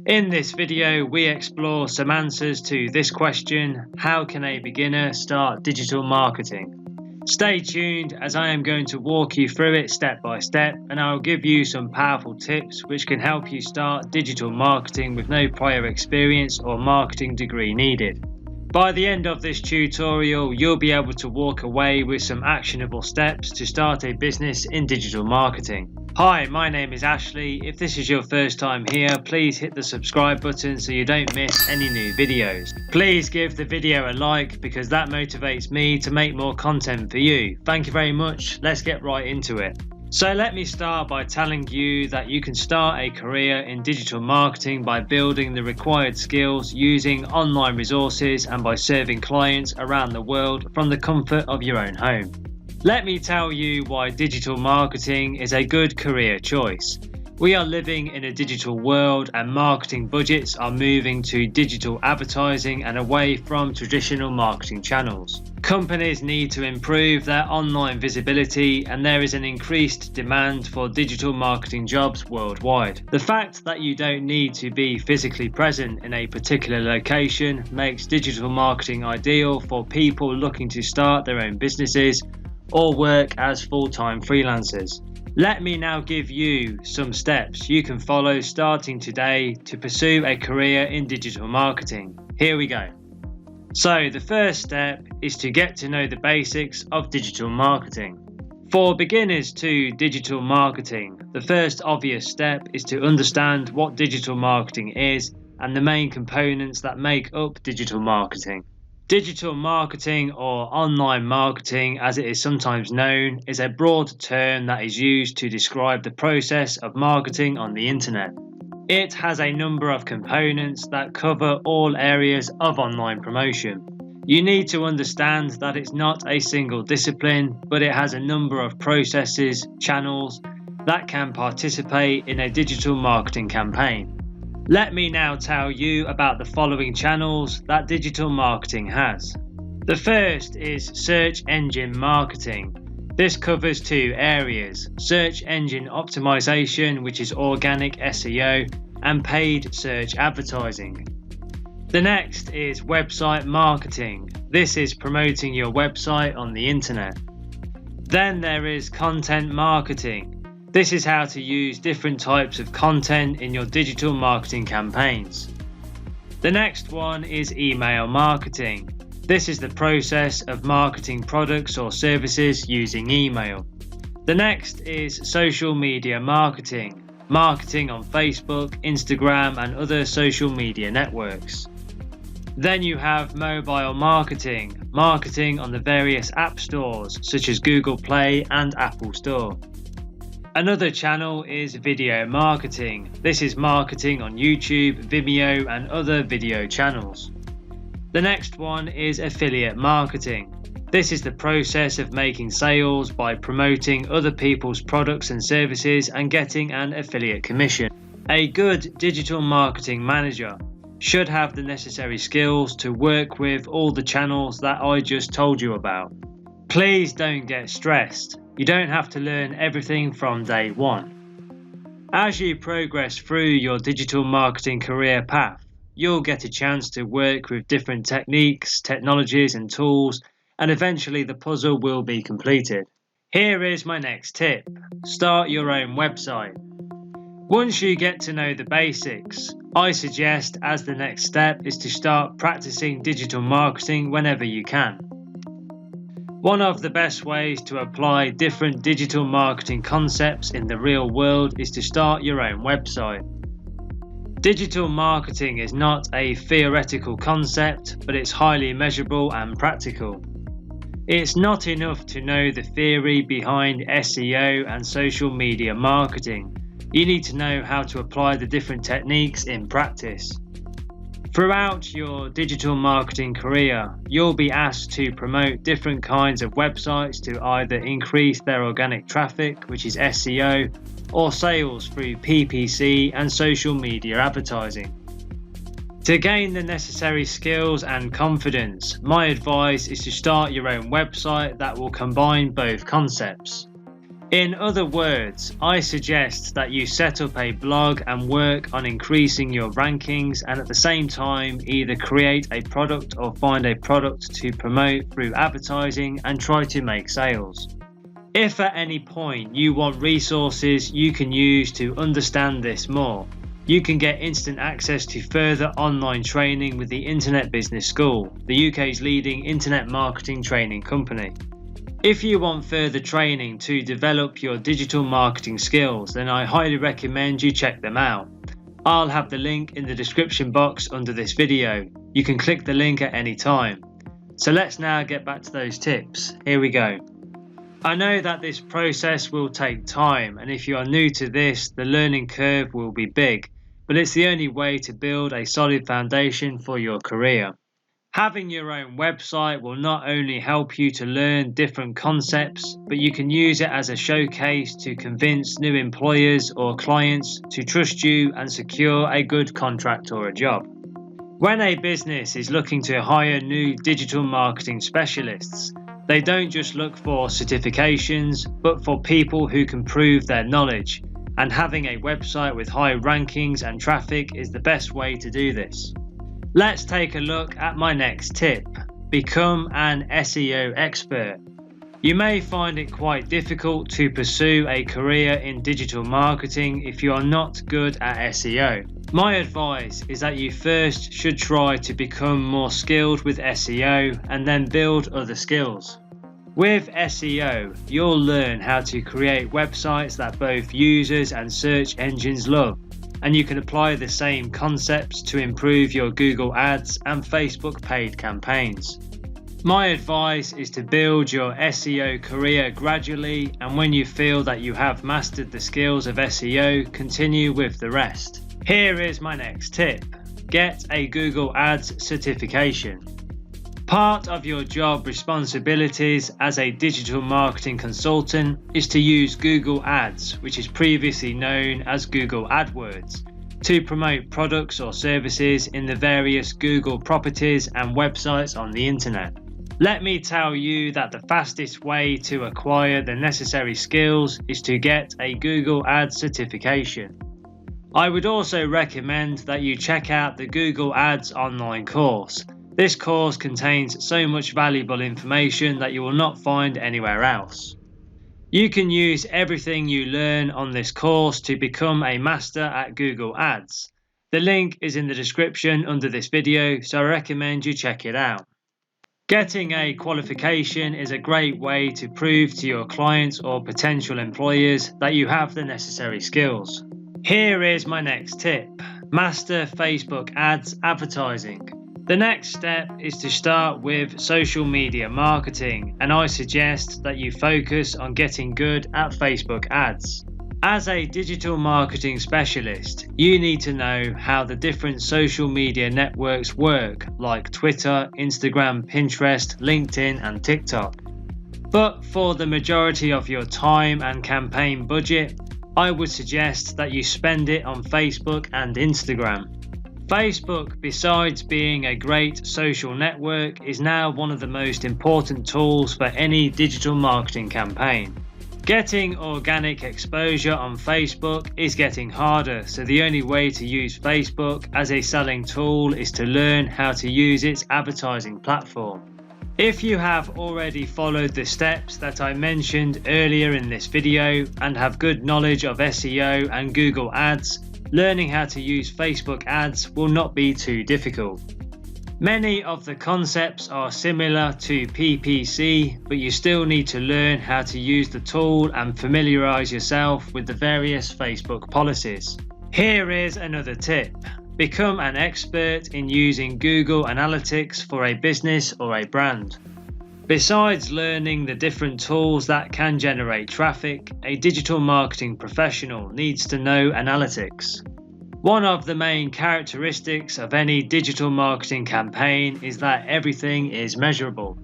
In this video, we explore some answers to this question: how can a beginner start digital marketing? Stay tuned as I am going to walk you through it step by step, and I will give you some powerful tips which can help you start digital marketing with no prior experience or marketing degree needed. By the end of this tutorial, you'll be able to walk away with some actionable steps to start a business in digital marketing. Hi, my name is Ashley. If this is your first time here, please hit the subscribe button so you don't miss any new videos. Please give the video a like because that motivates me to make more content for you. Thank you very much. Let's get right into it. So let me start by telling you that you can start a career in digital marketing by building the required skills using online resources and by serving clients around the world from the comfort of your own home. Let me tell you why digital marketing is a good career choice. We are living in a digital world and marketing budgets are moving to digital advertising and away from traditional marketing channels. Companies need to improve their online visibility and there is an increased demand for digital marketing jobs worldwide. The fact that you don't need to be physically present in a particular location makes digital marketing ideal for people looking to start their own businesses or work as full-time freelancers. Let me now give you some steps you can follow starting today to pursue a career in digital marketing. Here we go. So the first step is to get to know the basics of digital marketing. For beginners to digital marketing, the first obvious step is to understand what digital marketing is and the main components that make up digital marketing. Digital marketing, or online marketing as it is sometimes known, is a broad term that is used to describe the process of marketing on the internet. It has a number of components that cover all areas of online promotion. You need to understand that it's not a single discipline, but it has a number of processes, channels that can participate in a digital marketing campaign. Let me now tell you about the following channels that digital marketing has. The first is search engine marketing. This covers two areas: search engine optimization, which is organic SEO, and paid search advertising. The next is website marketing. This is promoting your website on the internet. Then there is content marketing. This is how to use different types of content in your digital marketing campaigns. The next one is email marketing. This is the process of marketing products or services using email. The next is social media marketing. Marketing on Facebook, Instagram, and other social media networks. Then you have mobile marketing. Marketing on the various app stores such as Google Play and Apple Store. Another channel is video marketing. This is marketing on YouTube, Vimeo, and other video channels. The next one is affiliate marketing. This is the process of making sales by promoting other people's products and services and getting an affiliate commission. A good digital marketing manager should have the necessary skills to work with all the channels that I just told you about. Please don't get stressed. You don't have to learn everything from day one. As you progress through your digital marketing career path, you'll get a chance to work with different techniques, technologies, and tools, and eventually the puzzle will be completed. Here is my next tip: start your own website. Once you get to know the basics, I suggest as the next step is to start practicing digital marketing whenever you can. One of the best ways to apply different digital marketing concepts in the real world is to start your own website. Digital marketing is not a theoretical concept, but it's highly measurable and practical. It's not enough to know the theory behind SEO and social media marketing. You need to know how to apply the different techniques in practice. Throughout your digital marketing career, you'll be asked to promote different kinds of websites to either increase their organic traffic, which is SEO, or sales through PPC and social media advertising. To gain the necessary skills and confidence, my advice is to start your own website that will combine both concepts. In other words, I suggest that you set up a blog and work on increasing your rankings, and at the same time either create a product or find a product to promote through advertising and try to make sales. If at any point you want resources you can use to understand this more, you can get instant access to further online training with the Internet Business School, the UK's leading internet marketing training company. If you want further training to develop your digital marketing skills, then I highly recommend you check them out. I'll have the link in the description box under this video. You can click the link at any time. So let's now get back to those tips. Here we go. I know that this process will take time, and if you are new to this, the learning curve will be big, but it's the only way to build a solid foundation for your career. Having your own website will not only help you to learn different concepts, but you can use it as a showcase to convince new employers or clients to trust you and secure a good contract or a job. When a business is looking to hire new digital marketing specialists, they don't just look for certifications, but for people who can prove their knowledge, and having a website with high rankings and traffic is the best way to do this. Let's take a look at my next tip. Become an SEO expert. You may find it quite difficult to pursue a career in digital marketing if you are not good at SEO. My advice is that you first should try to become more skilled with SEO and then build other skills. With SEO, you'll learn how to create websites that both users and search engines love, and you can apply the same concepts to improve your Google Ads and Facebook paid campaigns. My advice is to build your SEO career gradually, and when you feel that you have mastered the skills of SEO, continue with the rest. Here is my next tip. Get a Google Ads certification. Part of your job responsibilities as a digital marketing consultant is to use Google Ads, which is previously known as Google AdWords, to promote products or services in the various Google properties and websites on the internet. Let me tell you that the fastest way to acquire the necessary skills is to get a Google Ads certification. I would also recommend that you check out the Google Ads online course. This course contains so much valuable information that you will not find anywhere else. You can use everything you learn on this course to become a master at Google Ads. The link is in the description under this video, so I recommend you check it out. Getting a qualification is a great way to prove to your clients or potential employers that you have the necessary skills. Here is my next tip. Master Facebook ads advertising. The next step is to start with social media marketing, and I suggest that you focus on getting good at Facebook ads. As a digital marketing specialist, you need to know how the different social media networks work, like Twitter, Instagram, Pinterest, LinkedIn, and TikTok. But for the majority of your time and campaign budget, I would suggest that you spend it on Facebook and Instagram. Facebook, besides being a great social network, is now one of the most important tools for any digital marketing campaign. Getting organic exposure on Facebook is getting harder, so the only way to use Facebook as a selling tool is to learn how to use its advertising platform. If you have already followed the steps that I mentioned earlier in this video and have good knowledge of SEO and Google Ads, learning how to use Facebook ads will not be too difficult. Many of the concepts are similar to PPC, but you still need to learn how to use the tool and familiarize yourself with the various Facebook policies. Here is another tip. Become an expert in using Google Analytics for a business or a brand. Besides learning the different tools that can generate traffic, a digital marketing professional needs to know analytics. One of the main characteristics of any digital marketing campaign is that everything is measurable.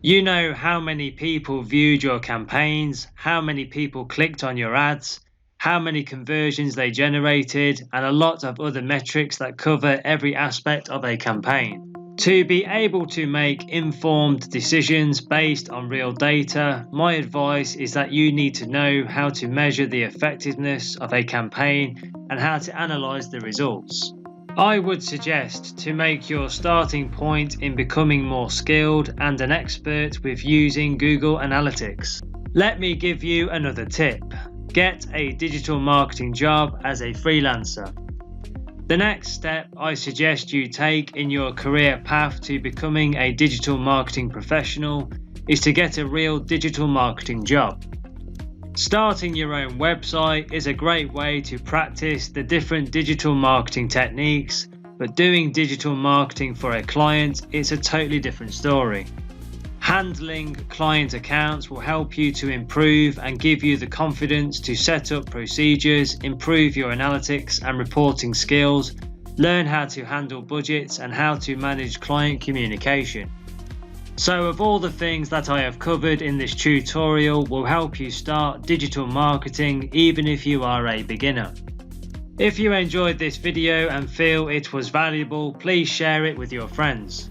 You know how many people viewed your campaigns, how many people clicked on your ads, how many conversions they generated, and a lot of other metrics that cover every aspect of a campaign. To be able to make informed decisions based on real data, my advice is that you need to know how to measure the effectiveness of a campaign and how to analyze the results. I would suggest to make your starting point in becoming more skilled and an expert with using Google Analytics. Let me give you another tip. Get a digital marketing job as a freelancer. The next step I suggest you take in your career path to becoming a digital marketing professional is to get a real digital marketing job. Starting your own website is a great way to practice the different digital marketing techniques, but doing digital marketing for a client is a totally different story. Handling client accounts will help you to improve and give you the confidence to set up procedures, improve your analytics and reporting skills, learn how to handle budgets and how to manage client communication. So of all the things that I have covered in this tutorial will help you start digital marketing even if you are a beginner. If you enjoyed this video and feel it was valuable, please share it with your friends.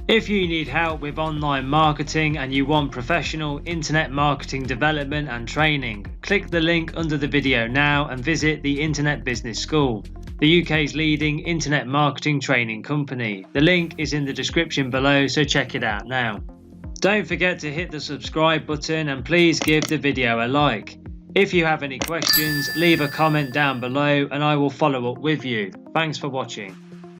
If you need help with online marketing and you want professional internet marketing development and training, click the link under the video now and visit the Internet Business School, the UK's leading internet marketing training company. The link is in the description below, so check it out now. Don't forget to hit the subscribe button and please give the video a like. If you have any questions, leave a comment down below and I will follow up with you. Thanks for watching.